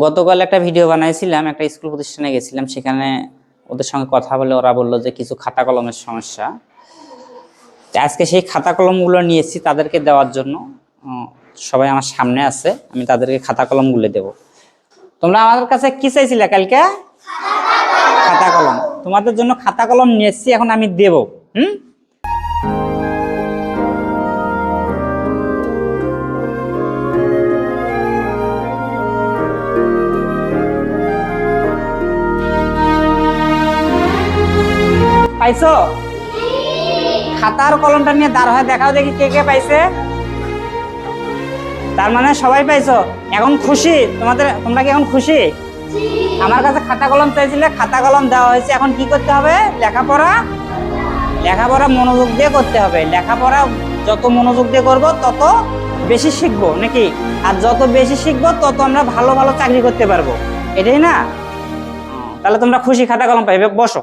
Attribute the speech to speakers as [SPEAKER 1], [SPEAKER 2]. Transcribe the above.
[SPEAKER 1] গতকাল একটা ভিডিও বানাইছিলাম, একটা স্কুল প্রতিষ্ঠানে গেছিলাম, সেখানে ওদের সঙ্গে কথা বলে ওরা বললো যে কিছু খাতা কলমের সমস্যা। আজকে সেই খাতা কলমগুলো নিয়েছি তাদেরকে দেওয়ার জন্য। সবাই আমার সামনে আছে, আমি তাদেরকে খাতা কলমগুলো দেব। তোমরা আমাদের কাছে কি চাইছিলে কালকে? খাতা কলম। তোমাদের জন্য খাতা কলম নিয়েছি, এখন আমি দেব। পাইছো? খাতার কলমটা নিয়ে দাঁড় হয়ে দেখাও দেখি কে কে পাইছে। তার মানে সবাই পাইছো, এখন খুশি? তোমরা কি এখন খুশি? আমার কাছে খাতা কলম চাইছিলে, খাতা কলম দেওয়া হয়েছে। এখন কি করতে হবে? লেখাপড়া মনোযোগ দিয়ে করতে হবে। লেখাপড়া যত মনোযোগ দিয়ে করবো তত বেশি শিখবো নাকি? আর যত বেশি শিখবো তত আমরা ভালো ভালো চাকরি করতে পারবো, এটাই না? তাহলে তোমরা খুশি? খাতা কলম পাইবে, বসো।